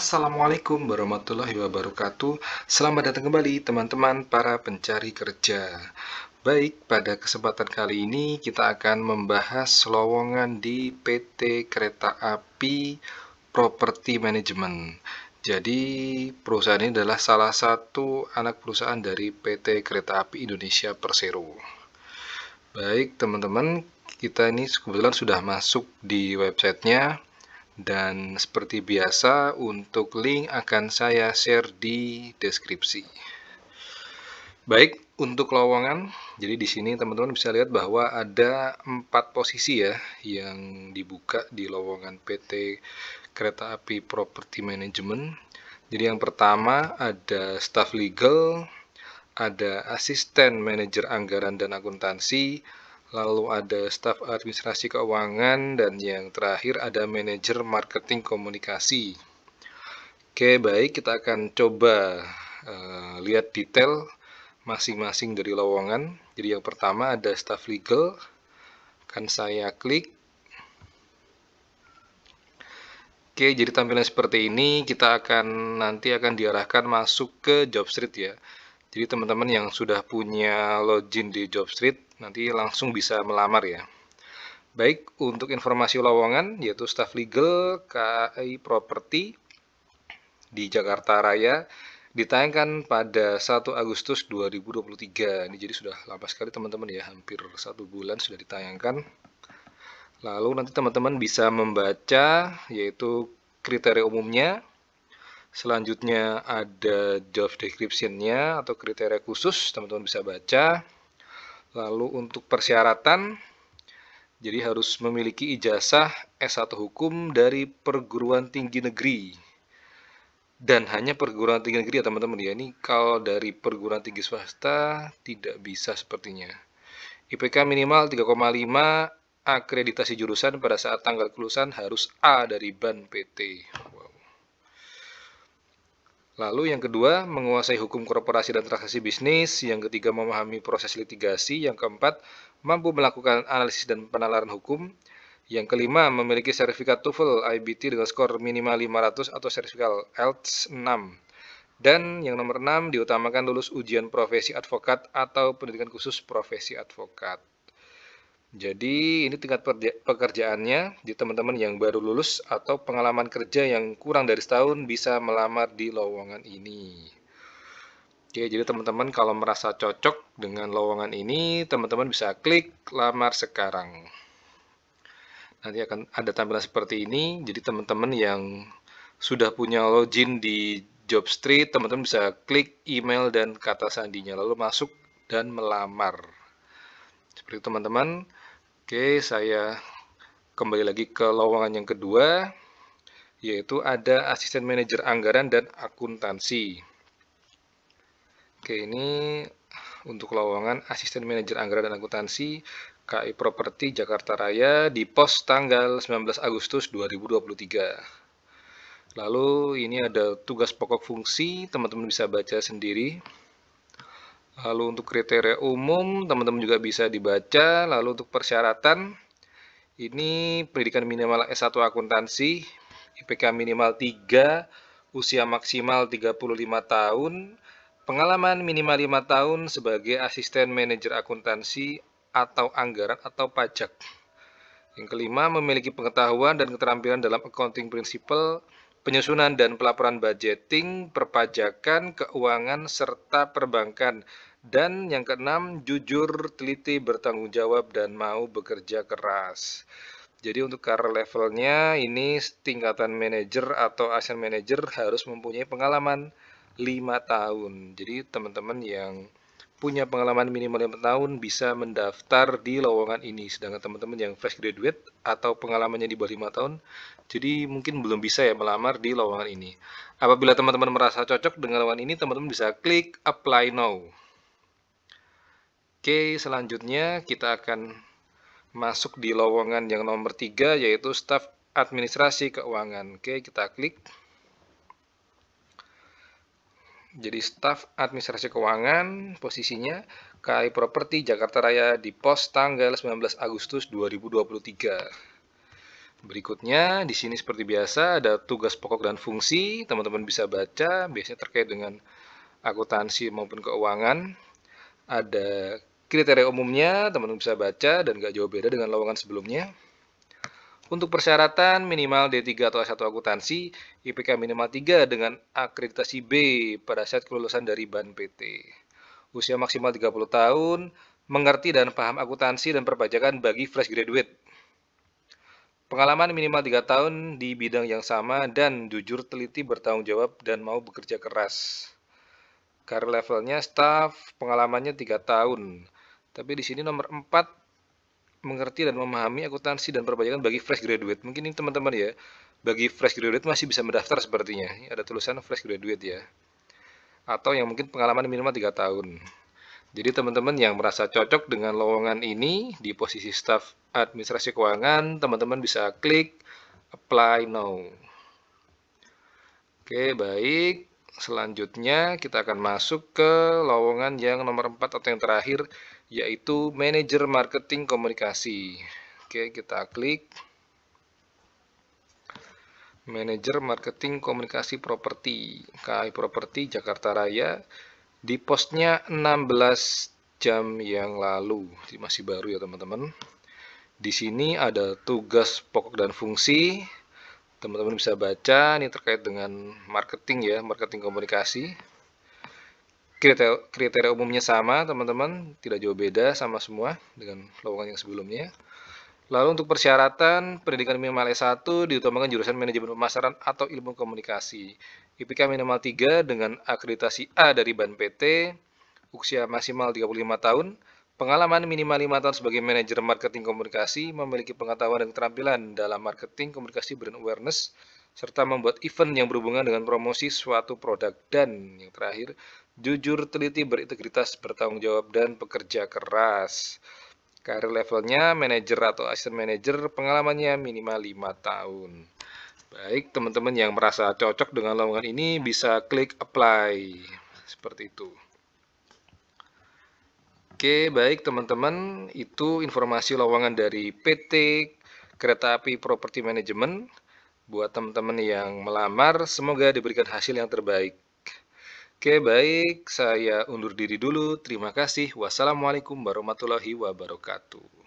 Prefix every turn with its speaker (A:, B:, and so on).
A: Assalamualaikum warahmatullahi wabarakatuh. Selamat datang kembali teman-teman para pencari kerja. Baik, pada kesempatan kali ini kita akan membahas lowongan di PT Kereta Api Property Management. Jadi, perusahaan ini adalah salah satu anak perusahaan dari PT Kereta Api Indonesia Persero. Baik, teman-teman, kita ini kebetulan sudah masuk di websitenya. Dan seperti biasa, untuk link akan saya share di deskripsi. Baik, untuk lowongan, jadi di sini teman-teman bisa lihat bahwa ada 4 posisi ya yang dibuka di lowongan PT Kereta Api Property Management. Jadi yang pertama ada staf legal, ada asisten manajer anggaran dan akuntansi, lalu ada staf administrasi keuangan, dan yang terakhir ada manajer marketing komunikasi. Oke, baik, kita akan coba lihat detail masing-masing dari lowongan. Jadi yang pertama ada staf legal, akan saya klik. Oke, jadi tampilan seperti ini, kita nanti akan diarahkan masuk ke Jobstreet ya. Jadi teman-teman yang sudah punya login di Jobstreet nanti langsung bisa melamar ya. Baik, untuk informasi lowongan yaitu staf legal KAI Property di Jakarta Raya ditayangkan pada 1 Agustus 2023. Ini jadi sudah lama sekali teman-teman ya, hampir 1 bulan sudah ditayangkan. Lalu nanti teman-teman bisa membaca yaitu kriteria umumnya. Selanjutnya ada job description-nya atau kriteria khusus, teman-teman bisa baca. Lalu untuk persyaratan, jadi harus memiliki ijazah S1 Hukum dari perguruan tinggi negeri. Dan hanya perguruan tinggi negeri ya teman-teman ya. Ini kalau dari perguruan tinggi swasta tidak bisa sepertinya. IPK minimal 3,5, akreditasi jurusan pada saat tanggal kelulusan harus A dari BAN PT. Lalu yang kedua, menguasai hukum korporasi dan transaksi bisnis. Yang ketiga, memahami proses litigasi. Yang keempat, mampu melakukan analisis dan penalaran hukum. Yang kelima, memiliki sertifikat TOEFL IBT dengan skor minimal 500 atau sertifikat IELTS 6. Dan yang nomor 6, diutamakan lulus ujian profesi advokat atau pendidikan khusus profesi advokat. Jadi ini tingkat pekerjaannya di teman-teman yang baru lulus atau pengalaman kerja yang kurang dari setahun bisa melamar di lowongan ini. Oke, jadi teman-teman kalau merasa cocok dengan lowongan ini, teman-teman bisa klik lamar sekarang. Nanti akan ada tampilan seperti ini. Jadi teman-teman yang sudah punya login di Jobstreet, teman-teman bisa klik email dan kata sandinya lalu masuk dan melamar. Seperti itu teman-teman. Oke, saya kembali lagi ke lowongan yang kedua, yaitu ada asisten manajer anggaran dan akuntansi. Oke, ini untuk lowongan asisten manajer anggaran dan akuntansi KAI Property Jakarta Raya di pos tanggal 19 Agustus 2023. Lalu ini ada tugas pokok fungsi, teman-teman bisa baca sendiri. Lalu untuk kriteria umum, teman-teman juga bisa dibaca. Lalu untuk persyaratan, ini pendidikan minimal S1 akuntansi, IPK minimal 3, usia maksimal 35 tahun, pengalaman minimal 5 tahun sebagai asisten manajer akuntansi atau anggaran atau pajak. Yang kelima, memiliki pengetahuan dan keterampilan dalam accounting principle, penyusunan dan pelaporan budgeting, perpajakan, keuangan, serta perbankan. Dan yang keenam, jujur, teliti, bertanggung jawab, dan mau bekerja keras. Jadi untuk career levelnya ini tingkatan manajer atau asisten manajer harus mempunyai pengalaman 5 tahun. Jadi teman-teman yang punya pengalaman minimal 5 tahun bisa mendaftar di lowongan ini. Sedangkan teman-teman yang fresh graduate atau pengalamannya di bawah 5 tahun, jadi mungkin belum bisa ya melamar di lowongan ini. Apabila teman-teman merasa cocok dengan lowongan ini, teman-teman bisa klik apply now. Oke, selanjutnya kita akan masuk di lowongan yang nomor 3, yaitu staf administrasi keuangan. Oke, kita klik. Jadi staf administrasi keuangan posisinya KAI Property Jakarta Raya di pos tanggal 19 Agustus 2023. Berikutnya, di sini seperti biasa ada tugas pokok dan fungsi, teman-teman bisa baca, biasanya terkait dengan akuntansi maupun keuangan. Ada kriteria umumnya, teman-teman bisa baca dan gak jauh beda dengan lowongan sebelumnya. Untuk persyaratan minimal D3 atau S1 akuntansi, IPK minimal 3 dengan akreditasi B pada saat kelulusan dari BAN PT. Usia maksimal 30 tahun, mengerti dan paham akuntansi dan perpajakan bagi fresh graduate. Pengalaman minimal 3 tahun di bidang yang sama dan jujur, teliti, bertanggung jawab, dan mau bekerja keras. Karir levelnya staff, pengalamannya 3 tahun. Tapi di sini nomor 4, mengerti dan memahami akuntansi dan perpajakan bagi fresh graduate. Mungkin ini teman-teman ya, bagi fresh graduate masih bisa mendaftar sepertinya. Ini ada tulisan fresh graduate ya. Atau yang mungkin pengalaman minimal 3 tahun. Jadi teman-teman yang merasa cocok dengan lowongan ini di posisi staf administrasi keuangan, teman-teman bisa klik apply now. Oke, baik. Selanjutnya kita akan masuk ke lowongan yang nomor 4 atau yang terakhir, yaitu manajer marketing komunikasi. Oke, kita klik manajer marketing komunikasi properti, KAI Properti Jakarta Raya. Di postnya 16 jam yang lalu, jadi masih baru ya teman-teman. Di sini ada tugas pokok dan fungsi, teman-teman bisa baca, ini terkait dengan marketing ya, marketing komunikasi. Kriteria umumnya sama teman-teman, tidak jauh beda, sama semua dengan lowongan yang sebelumnya. Lalu untuk persyaratan, pendidikan minimal S1 diutamakan jurusan manajemen pemasaran atau ilmu komunikasi. IPK minimal 3 dengan akreditasi A dari BAN PT, usia maksimal 35 tahun, pengalaman minimal 5 tahun sebagai manajer marketing komunikasi, memiliki pengetahuan dan keterampilan dalam marketing komunikasi brand awareness, serta membuat event yang berhubungan dengan promosi suatu produk. Dan yang terakhir, jujur, teliti, berintegritas, bertanggung jawab, dan pekerja keras. Karir levelnya manajer atau asisten manajer, pengalamannya minimal 5 tahun. Baik, teman-teman yang merasa cocok dengan lowongan ini bisa klik apply. Seperti itu. Oke, baik teman-teman, itu informasi lowongan dari PT Kereta Api Properti Manajemen. Buat teman-teman yang melamar, semoga diberikan hasil yang terbaik. Oke, baik, saya undur diri dulu. Terima kasih. Wassalamualaikum warahmatullahi wabarakatuh.